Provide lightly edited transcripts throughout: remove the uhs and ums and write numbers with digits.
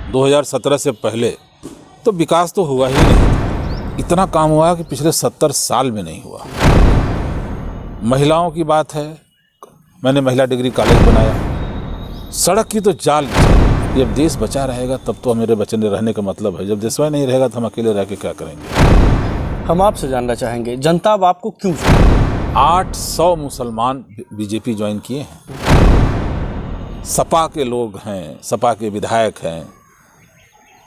2017 से पहले तो विकास तो हुआ ही नहीं। इतना काम हुआ कि पिछले 70 साल में नहीं हुआ। महिलाओं की बात है, मैंने महिला डिग्री कॉलेज बनाया। सड़क की तो जाल, जब देश बचा रहेगा तब तो मेरे बचे रहने का मतलब है। जब देश नहीं रहेगा तो हम अकेले रह के क्या करेंगे। हम आपसे जानना चाहेंगे, जनता अब आपको क्यों चुनी? 800 मुसलमान बीजेपी ज्वाइन किए हैं। सपा के लोग हैं, सपा के विधायक हैं।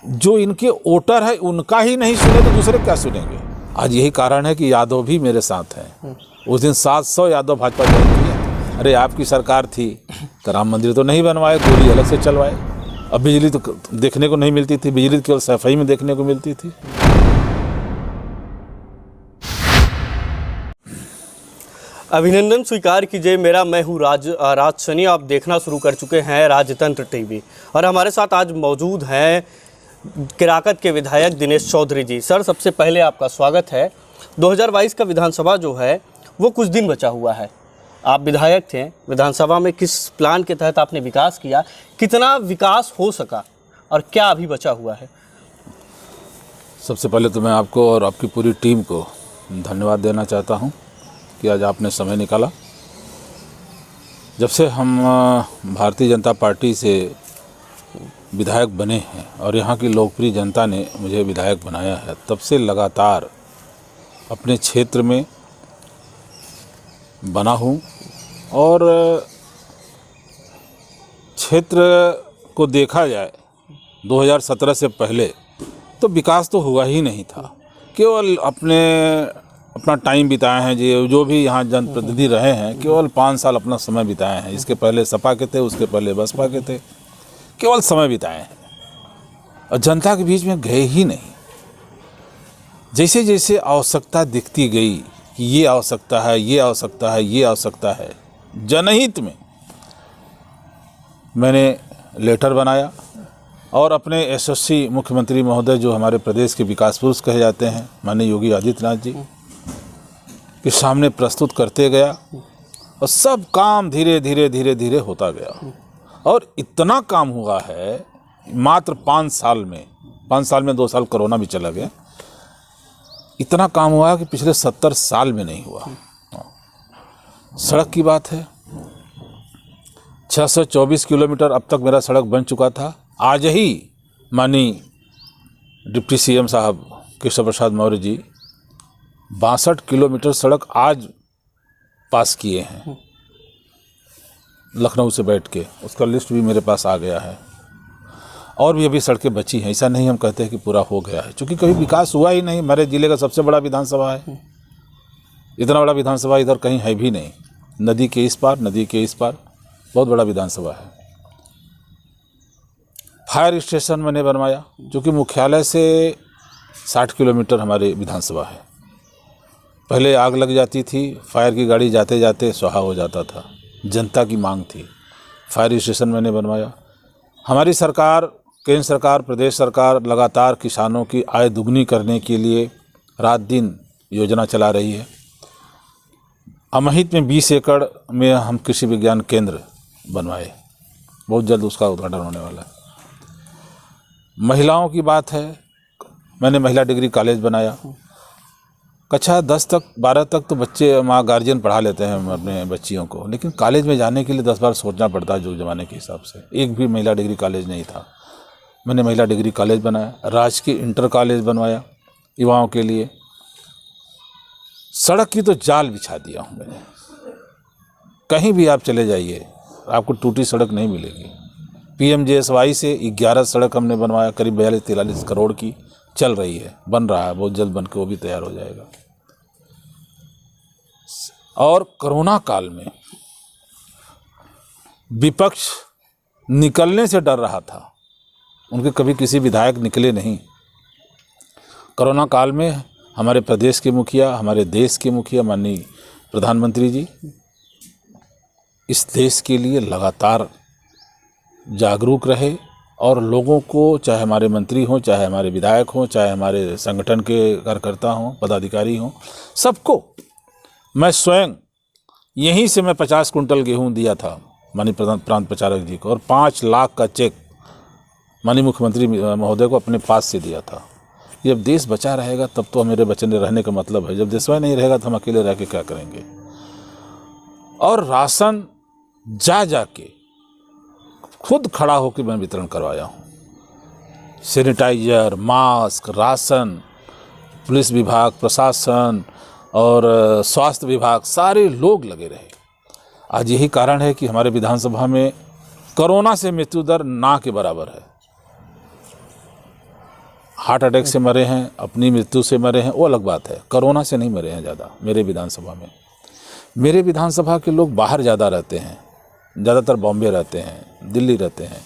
जो इनके वोटर है उनका ही नहीं सुने तो दूसरे क्या सुनेंगे। आज यही कारण है कि यादव भी मेरे साथ हैं। उस दिन 700 यादव भाजपा ज्वाइन किए। अरे आपकी सरकार थी तो राम मंदिर तो नहीं बनवाए, गोली अलग से चलवाए। अब बिजली तो देखने को नहीं मिलती थी, बिजली केवल सफाई में देखने को मिलती थी। अभिनंदन स्वीकार कीजिए मेरा, मैं हूँ राज सनी। आप देखना शुरू कर चुके हैं राजतंत्र टीवी और हमारे साथ आज मौजूद हैं केराकत के विधायक दिनेश चौधरी जी। सर, सबसे पहले आपका स्वागत है। 2022 का विधानसभा जो है वो कुछ दिन बचा हुआ है। आप विधायक थे, विधानसभा में किस प्लान के तहत आपने विकास किया, कितना विकास हो सका और क्या अभी बचा हुआ है? सबसे पहले तो मैं आपको और आपकी पूरी टीम को धन्यवाद देना चाहता हूँ कि आज आपने समय निकाला। जब से हम भारतीय जनता पार्टी से विधायक बने हैं और यहाँ की लोकप्रिय जनता ने मुझे विधायक बनाया है, तब से लगातार अपने क्षेत्र में बना हूँ और क्षेत्र को देखा जाए 2017 से पहले तो विकास तो हुआ ही नहीं था। केवल अपना टाइम बिताए हैं। जो भी यहाँ जनप्रतिनिधि रहे हैं केवल 5 साल अपना समय बिताए हैं। इसके पहले सपा के थे, उसके पहले बसपा के थे, केवल समय बिताए हैं और जनता के बीच में गए ही नहीं। जैसे जैसे आवश्यकता दिखती गई कि ये आवश्यकता है, ये आवश्यकता है, ये आवश्यकता है, जनहित में मैंने लेटर बनाया और अपने यशस्वी मुख्यमंत्री महोदय, जो हमारे प्रदेश के विकास पुरुष कहे जाते हैं, माननीय योगी आदित्यनाथ जी के सामने प्रस्तुत करते गया और सब काम धीरे धीरे होता गया। और इतना काम हुआ है मात्र 5 साल में। 5 साल में 2 साल कोरोना भी चला गया। इतना काम हुआ कि पिछले 70 साल में नहीं हुआ। सड़क की बात है, 624 किलोमीटर अब तक मेरा सड़क बन चुका था। आज ही माननीय डिप्टी सीएम साहब केशव प्रसाद मौर्य जी 62 किलोमीटर सड़क आज पास किए हैं लखनऊ से बैठ के। उसका लिस्ट भी मेरे पास आ गया है और भी अभी सड़कें बची हैं। ऐसा नहीं हम कहते हैं कि पूरा हो गया है, क्योंकि कभी विकास हुआ ही नहीं। हमारे ज़िले का सबसे बड़ा विधानसभा है। इतना बड़ा विधानसभा इधर कहीं है भी नहीं। नदी के इस पार, नदी के इस पार बहुत बड़ा विधानसभा है। फायर स्टेशन मैंने बनवाया, जो कि मुख्यालय से 60 किलोमीटर हमारे विधानसभा है। पहले आग लग जाती थी, फायर की गाड़ी जाते जाते स्वाहा हो जाता था। जनता की मांग थी, फायर स्टेशन मैंने बनवाया। हमारी सरकार, केंद्र सरकार, प्रदेश सरकार लगातार किसानों की आय दुगनी करने के लिए रात दिन योजना चला रही है। अमहित में 20 एकड़ में हम कृषि विज्ञान केंद्र बनवाए, बहुत जल्द उसका उद्घाटन होने वाला है। महिलाओं की बात है, मैंने महिला डिग्री कॉलेज बनाया। कक्षा 10 तक 12 तक तो बच्चे गार्जियन पढ़ा लेते हैं अपने बच्चियों को, लेकिन कॉलेज में जाने के लिए 10 बार सोचना पड़ता है। जो ज़माने के हिसाब से एक भी महिला डिग्री कॉलेज नहीं था। मैंने महिला डिग्री कॉलेज बनाया, राजकीय इंटर कॉलेज बनवाया युवाओं के लिए। सड़क की तो जाल बिछा दिया हूँ मैंने। कहीं भी आप चले जाइए आपको टूटी सड़क नहीं मिलेगी। PMJSY से 11 सड़क हमने बनवाया, करीब 42-43 करोड़ की, चल रही है, बन रहा है, बहुत जल्द बन के वो भी तैयार हो जाएगा। और कोरोना काल में विपक्ष निकलने से डर रहा था, उनके कभी किसी विधायक निकले नहीं। कोरोना काल में हमारे प्रदेश के मुखिया, हमारे देश के मुखिया माननीय प्रधानमंत्री जी इस देश के लिए लगातार जागरूक रहे और लोगों को, चाहे हमारे मंत्री हों, चाहे हमारे विधायक हों, चाहे हमारे संगठन के कार्यकर्ता हों, पदाधिकारी हों, सबको मैं स्वयं यहीं से मैं 50 कुंटल गेहूं दिया था माननीय प्रांत प्रचारक जी को, और 5 लाख का चेक माननीय मुख्यमंत्री महोदय को अपने पास से दिया था। जब देश बचा रहेगा तब तो मेरे बचने रहने का मतलब है, जब देशवा नहीं रहेगा तो हम अकेले रह के क्या करेंगे। और राशन जा के खुद खड़ा होकर मैं वितरण करवाया हूँ। सैनिटाइजर, मास्क, राशन, पुलिस विभाग, प्रशासन और स्वास्थ्य विभाग, सारे लोग लगे रहे। आज यही कारण है कि हमारे विधानसभा में कोरोना से मृत्यु दर ना के बराबर है। हार्ट अटैक से मरे हैं, अपनी मृत्यु से मरे हैं, वो अलग बात है। कोरोना से नहीं मरे हैं ज़्यादा मेरे विधानसभा में। मेरे विधानसभा के लोग बाहर ज़्यादा रहते हैं, ज़्यादातर बॉम्बे रहते हैं, दिल्ली रहते हैं।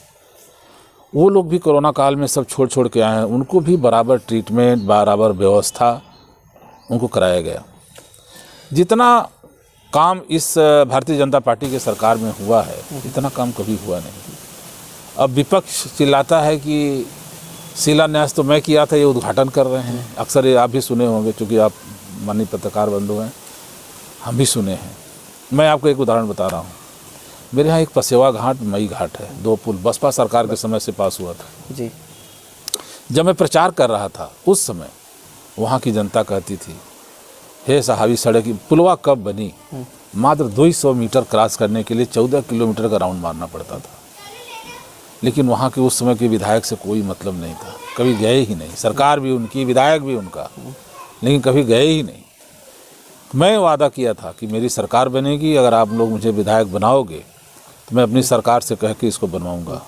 वो लोग भी कोरोना काल में सब छोड़ के आए हैं, उनको भी बराबर ट्रीटमेंट, बराबर व्यवस्था उनको कराया गया। जितना काम इस भारतीय जनता पार्टी के सरकार में हुआ है, इतना काम कभी हुआ नहीं। अब विपक्ष चिल्लाता है कि शिलान्यास तो मैं किया था, ये उद्घाटन कर रहे हैं। अक्सर ये आप भी सुने होंगे, क्योंकि आप माननीय पत्रकार बंधु हैं, हम भी सुने हैं। मैं आपको एक उदाहरण बता रहा हूँ। मेरे यहाँ एक पसेवा घाट, मई घाट है, 2 पुल बसपा सरकार के समय से पास हुआ था जी। जब मैं प्रचार कर रहा था उस समय वहाँ की जनता कहती थी, हे साहबी सड़क पुलवा कब बनी। मात्र 200 मीटर क्रॉस करने के लिए 14 किलोमीटर का राउंड मारना पड़ता था। लेकिन वहाँ के उस समय के विधायक से कोई मतलब नहीं था, कभी गए ही नहीं। सरकार भी उनकी, विधायक भी उनका, लेकिन कभी गए ही नहीं। मैं वादा किया था कि मेरी सरकार बनेगी, अगर आप लोग मुझे विधायक बनाओगे तो मैं अपनी सरकार से कह के इसको बनवाऊंगा।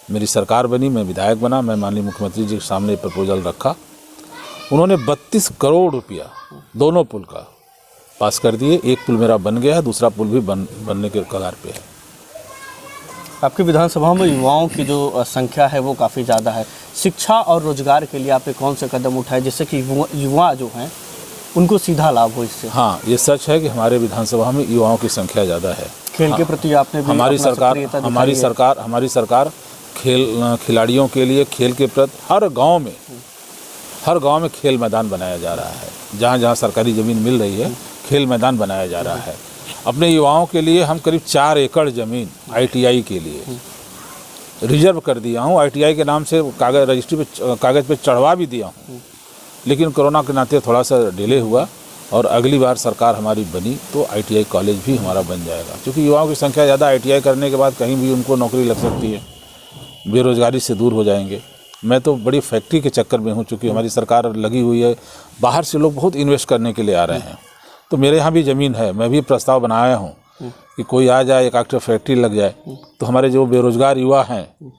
मेरी सरकार बनी, मैं विधायक बना, मैं माननीय मुख्यमंत्री जी के सामने प्रपोजल रखा। उन्होंने 32 करोड़ रुपया दोनों पुल का पास कर दिए। एक पुल मेरा बन गया है, दूसरा पुल भी बनने के कगार पे है। आपकी विधानसभा में युवाओं की जो संख्या है वो काफ़ी ज़्यादा है। शिक्षा और रोजगार के लिए आपने कौन से कदम उठाए जिससे कि युवा जो हैं उनको सीधा लाभ हो इससे? हाँ, ये सच है कि हमारे विधानसभा में युवाओं की संख्या ज़्यादा है। खेल के प्रति आपने भी हमारी सरकार खिलाड़ियों के लिए खेल के प्रति हर गांव में खेल मैदान बनाया जा रहा है। जहाँ जहाँ सरकारी ज़मीन मिल रही है, खेल मैदान बनाया जा रहा है। अपने युवाओं के लिए हम करीब 4 एकड़ ज़मीन ITI के लिए रिजर्व कर दिया हूँ। ITI के नाम से कागज़ पे चढ़वा भी दिया हूँ, लेकिन कोरोना के नाते थोड़ा सा डिले हुआ और अगली बार सरकार हमारी बनी तो ITI कॉलेज भी हमारा बन जाएगा। क्योंकि युवाओं की संख्या ज़्यादा, ITI करने के बाद कहीं भी उनको नौकरी लग सकती है, बेरोजगारी से दूर हो जाएंगे। मैं तो बड़ी फैक्ट्री के चक्कर में हूँ, चूँकि हमारी सरकार लगी हुई है, बाहर से लोग बहुत इन्वेस्ट करने के लिए आ रहे हैं। तो मेरे यहाँ भी ज़मीन है, मैं भी प्रस्ताव बनाया हूँ कि कोई आ जाए, एक आध फैक्ट्री लग जाए तो हमारे जो बेरोजगार युवा हैं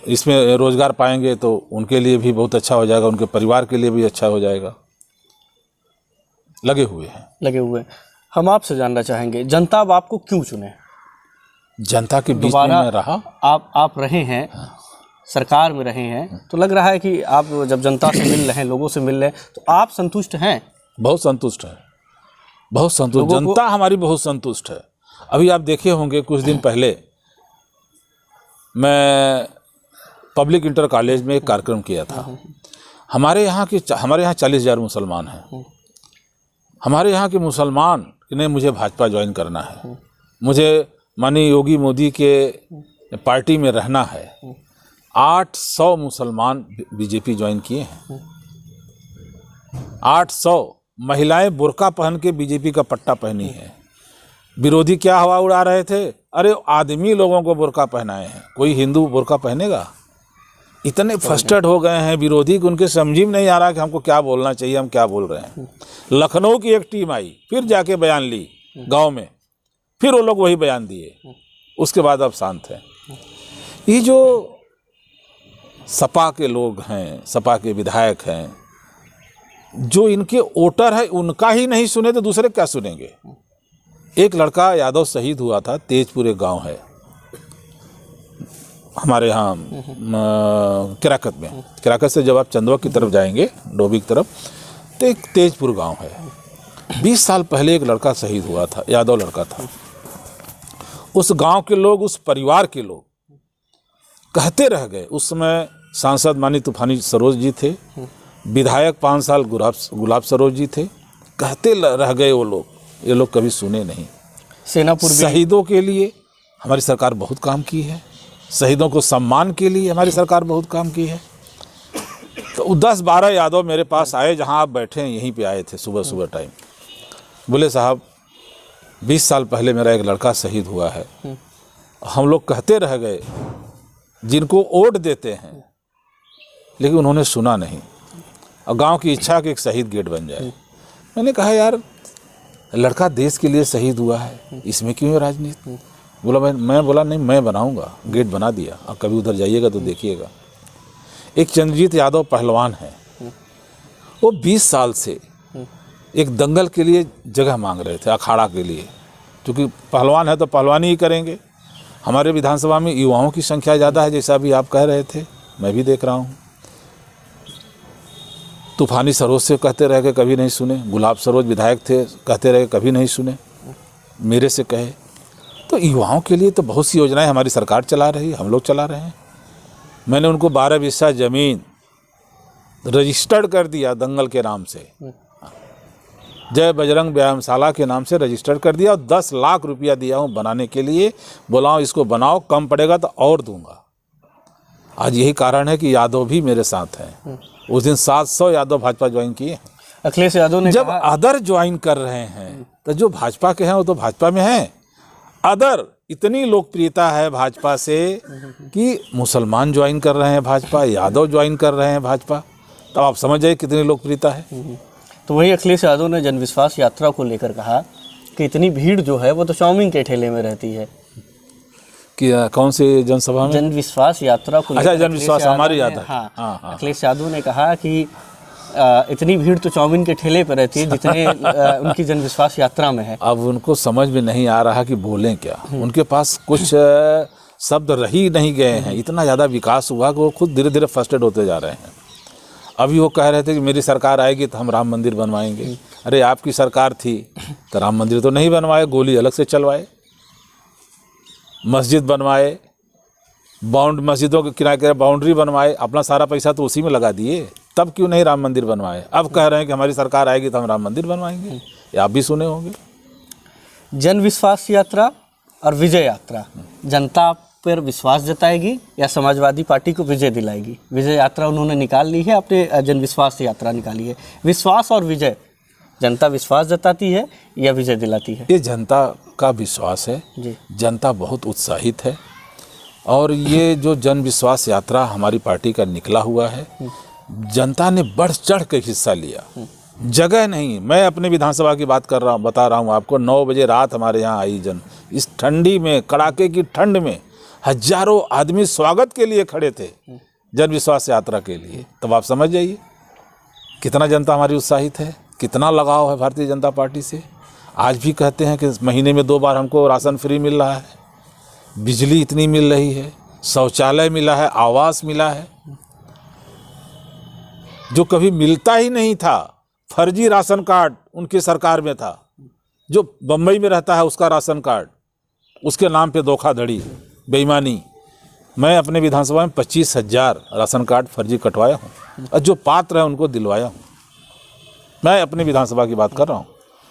इसमें रोजगार पाएंगे, तो उनके लिए भी बहुत अच्छा हो जाएगा, उनके परिवार के लिए भी अच्छा हो जाएगा। लगे हुए हैं। हम आपसे जानना चाहेंगे, जनता अब आपको क्यों चुने? जनता के बीच में मैं रहा। आप रहे हैं, सरकार में रहे हैं, तो लग रहा है कि आप जब जनता से मिल रहे हैं, लोगों से मिल रहे हैं, तो आप संतुष्ट हैं? बहुत संतुष्ट है, बहुत संतुष्ट। जनता हमारी बहुत संतुष्ट है। अभी आप देखे होंगे, कुछ दिन पहले मैं पब्लिक इंटर कॉलेज में एक कार्यक्रम किया था। हमारे यहाँ 40,000 मुसलमान हैं। हमारे यहाँ के मुसलमान ने मुझे भाजपा ज्वाइन करना है, मुझे माननीय योगी मोदी के पार्टी में रहना है। 800 मुसलमान बीजेपी ज्वाइन किए हैं। 800 महिलाएं बुर्का पहन के बीजेपी का पट्टा पहनी है। विरोधी क्या हवा उड़ा रहे थे, अरे आदमी लोगों को बुर्का पहनाए हैं, कोई हिंदू बुर्का पहनेगा? इतने फ्रस्ट्रेट हो गए हैं विरोधी कि उनके समझ में नहीं आ रहा कि हमको क्या बोलना चाहिए, हम क्या बोल रहे हैं। लखनऊ की एक टीम आई, फिर जाके बयान ली गांव में, फिर वो लोग वही बयान दिए, उसके बाद अब शांत है। ये जो सपा के लोग हैं, सपा के विधायक हैं, जो इनके वोटर है उनका ही नहीं सुने तो दूसरे क्या सुनेंगे? एक लड़का यादव शहीद हुआ था, तेजपुर एक गाँव है हमारे यहाँ किराकत में। किराकत से जब आप चंदवा की तरफ जाएंगे, डोभी की तरफ, तो एक तेजपुर गांव है। 20 साल पहले एक लड़का शहीद हुआ था, यादव लड़का था। उस गांव के लोग, उस परिवार के लोग कहते रह गए। उस समय सांसद माननीय तूफानी सरोज जी थे, विधायक 5 साल गुलाब सरोज जी थे। कहते रह गए वो लोग, ये लोग कभी सुने नहीं। सेनापुर शहीदों के लिए हमारी सरकार बहुत काम की है। शहीदों को सम्मान के लिए हमारी सरकार बहुत काम की है। तो 10-12 यादव मेरे पास आए, जहां आप बैठे हैं यहीं पे आए थे सुबह सुबह टाइम। बोले साहब 20 साल पहले मेरा एक लड़का शहीद हुआ है, हम लोग कहते रह गए जिनको वोट देते हैं, लेकिन उन्होंने सुना नहीं, और गांव की इच्छा कि एक शहीद गेट बन जाए। मैंने कहा यार लड़का देश के लिए शहीद हुआ है, इसमें क्यों है राजनीति? बोला मैं बोला नहीं, मैं बनाऊंगा, गेट बना दिया। अब कभी उधर जाइएगा तो देखिएगा। एक चंद्रजीत यादव पहलवान है, वो 20 साल से एक दंगल के लिए जगह मांग रहे थे, अखाड़ा के लिए, क्योंकि पहलवान है तो पहलवानी ही करेंगे। हमारे विधानसभा में युवाओं की संख्या ज़्यादा है, जैसा भी आप कह रहे थे, मैं भी देख रहा हूँ। तूफानी सरोज से कहते रह गए, कभी नहीं सुने। गुलाब सरोज विधायक थे, कहते रहे, कभी नहीं सुने। मेरे से कहे तो युवाओं के लिए तो बहुत सी योजनाएं हमारी सरकार चला रही है, हम लोग चला रहे हैं। मैंने उनको 12 बिस्सा ज़मीन रजिस्टर्ड कर दिया दंगल के नाम से, जय बजरंग व्यायामशाला के नाम से रजिस्टर्ड कर दिया, और 10 लाख रुपया दिया हूँ बनाने के लिए। बोला इसको बनाओ, कम पड़ेगा तो और दूंगा। आज यही कारण है कि यादव भी मेरे साथ हैं। उस दिन 700 यादव भाजपा ज्वाइन किए। अखिलेश यादव ने जब अदर ज्वाइन कर रहे हैं तो जो भाजपा के हैं वो तो भाजपा में हैं। अदर इतनी लोकप्रियता है भाजपा से कि मुसलमान ज्वाइन कर रहे हैं भाजपा, यादव ज्वाइन कर रहे हैं भाजपा, तब आप समझ जाइए कितनी लोकप्रियता है। तो वही अखिलेश यादव ने जनविश्वास यात्रा को लेकर कहा कि इतनी भीड़ जो है वो तो चाउमीन के ठेले में रहती है। कि कौन से जनसभा में? जनविश्वास यात्रा को। अच्छा, जनविश्वास हमारी याद है। हाँ, अखिलेश यादव ने कहा कि इतनी भीड़ तो चाउमीन के ठेले पर रहती है जितने उनकी जनविश्वास यात्रा में है। अब उनको समझ में नहीं आ रहा कि बोलें क्या। उनके पास कुछ शब्द रही नहीं गए हैं। इतना ज़्यादा विकास हुआ कि वो खुद धीरे धीरे फ्रस्ट्रेट होते जा रहे हैं। अभी वो कह रहे थे कि मेरी सरकार आएगी तो हम राम मंदिर बनवाएंगे। अरे आपकी सरकार थी तो राम मंदिर तो नहीं बनवाए, गोली अलग से चलवाए, मस्जिद बनवाए, मस्जिदों के किनारे बाउंड्री बनवाए, अपना सारा पैसा तो उसी में लगा दिए, तब क्यों नहीं राम मंदिर बनवाए? अब कह रहे हैं कि हमारी सरकार आएगी तो हम राम मंदिर बनवाएंगे। ये आप भी सुने होंगे। जनविश्वास यात्रा और विजय यात्रा, जनता पर विश्वास जताएगी या समाजवादी पार्टी को विजय दिलाएगी? विजय यात्रा उन्होंने निकाल ली है, अपने जनविश्वास यात्रा निकाली है। विश्वास और विजय, जनता विश्वास जताती है या विजय दिलाती है? ये जनता का विश्वास है जी। जनता बहुत उत्साहित है, और ये जो जन विश्वास यात्रा हमारी पार्टी का निकला हुआ है, जनता ने बढ़ चढ़ के हिस्सा लिया। जगह नहीं, मैं अपने विधानसभा की बात कर रहा हूँ, बता रहा हूँ आपको। 9 बजे रात हमारे यहाँ आई जन, इस ठंडी में, कड़ाके की ठंड में हजारों आदमी स्वागत के लिए खड़े थे जन विश्वास यात्रा के लिए। तब आप समझ जाइए कितना जनता हमारी उत्साहित है, कितना लगाव है भारतीय जनता पार्टी से। आज भी कहते हैं कि महीने में 2 बार हमको राशन फ्री मिल रहा है, बिजली इतनी मिल रही है, शौचालय मिला है, आवास मिला है, जो कभी मिलता ही नहीं था। फर्जी राशन कार्ड उनकी सरकार में था। जो बम्बई में रहता है उसका राशन कार्ड, उसके नाम पे धोखाधड़ी, बेईमानी। मैं अपने विधानसभा में 25,000 राशन कार्ड फर्जी कटवाया हूँ, और जो पात्र है उनको दिलवाया हूँ। मैं अपने विधानसभा की बात कर रहा हूँ।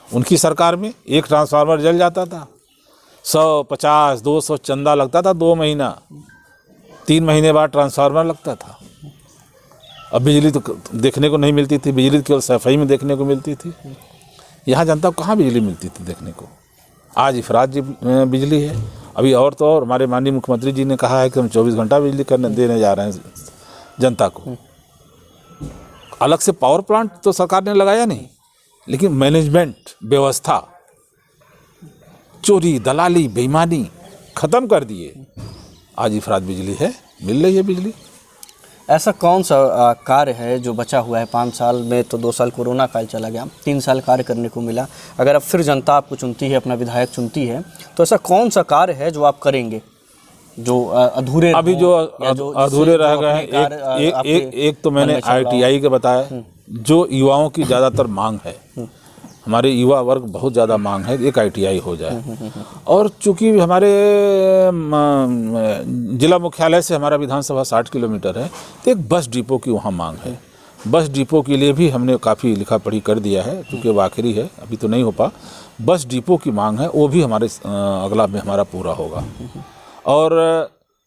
उनकी सरकार में एक ट्रांसफार्मर जल जाता था, 150-200 चंदा लगता था 2 महीना, 3 महीने बाद ट्रांसफार्मर लगता था। अब बिजली तो देखने को नहीं मिलती थी, बिजली केवल सफाई में देखने को मिलती थी। यहाँ जनता को कहाँ बिजली मिलती थी देखने को। आज इफरात बिजली है। अभी और तो और हमारे माननीय मुख्यमंत्री जी ने कहा है कि हम 24 घंटा बिजली देने जा रहे हैं जनता को। अलग से पावर प्लांट तो सरकार ने लगाया नहीं, लेकिन मैनेजमेंट व्यवस्था, चोरी, दलाली, बेईमानी खत्म कर दिए। आज इफरात बिजली है, मिल रही है बिजली। ऐसा कौन सा कार्य है जो बचा हुआ है? 5 साल में तो 2 साल कोरोना काल चला गया, 3 साल कार्य करने को मिला। अगर अब फिर जनता आपको चुनती है, अपना विधायक चुनती है, तो ऐसा कौन सा कार्य है जो आप करेंगे जो अधूरे अभी जो अधूरे रह गए हैं? एक तो मैंने ITI के बताया, जो युवाओं की ज़्यादातर मांग है, हमारे युवा वर्ग बहुत ज़्यादा मांग है, एक ITI हो जाए। और चूँकि हमारे जिला मुख्यालय से हमारा विधानसभा 60 किलोमीटर है, तो एक बस डिपो की वहाँ मांग है। बस डिपो के लिए भी हमने काफ़ी लिखा पढ़ी कर दिया है, क्योंकि वो आखिरी है, अभी तो नहीं हो पा। बस डिपो की मांग है, वो भी हमारे अगला में हमारा पूरा होगा। और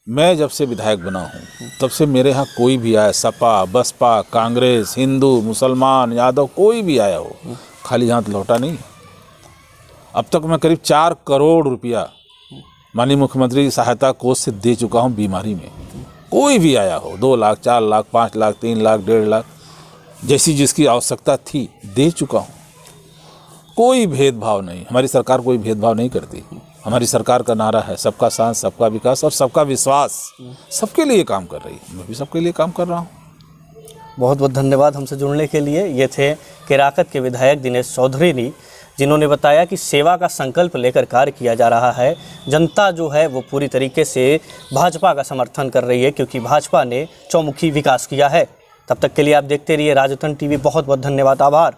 मैं जब से विधायक बना हूँ तब से मेरे यहाँ कोई भी आया, सपा, बसपा, कांग्रेस, हिंदू, मुसलमान, यादव, कोई भी आया हो, खाली हाथ लौटा नहीं। अब तक मैं करीब 4 करोड़ रुपया माननीय मुख्यमंत्री की सहायता कोष से दे चुका हूँ बीमारी में। कोई भी आया हो, 2 लाख, 4 लाख, 5 लाख, 3 लाख, 1.5 लाख, जैसी जिसकी आवश्यकता थी दे चुका हूँ। कोई भेदभाव नहीं, हमारी सरकार कोई भेदभाव नहीं करती। हमारी सरकार का नारा है सबका साथ, सबका विकास और सबका विश्वास। सबके लिए काम कर रही है, मैं भी सबके लिए काम कर रहा हूँ। बहुत बहुत धन्यवाद हमसे जुड़ने के लिए। ये थे केराकत के विधायक दिनेश चौधरी ने, जिन्होंने बताया कि सेवा का संकल्प लेकर कार्य किया जा रहा है। जनता जो है वो पूरी तरीके से भाजपा का समर्थन कर रही है, क्योंकि भाजपा ने चौमुखी विकास किया है। तब तक के लिए आप देखते रहिए राजतंत्र टीवी। बहुत बहुत धन्यवाद, आभार।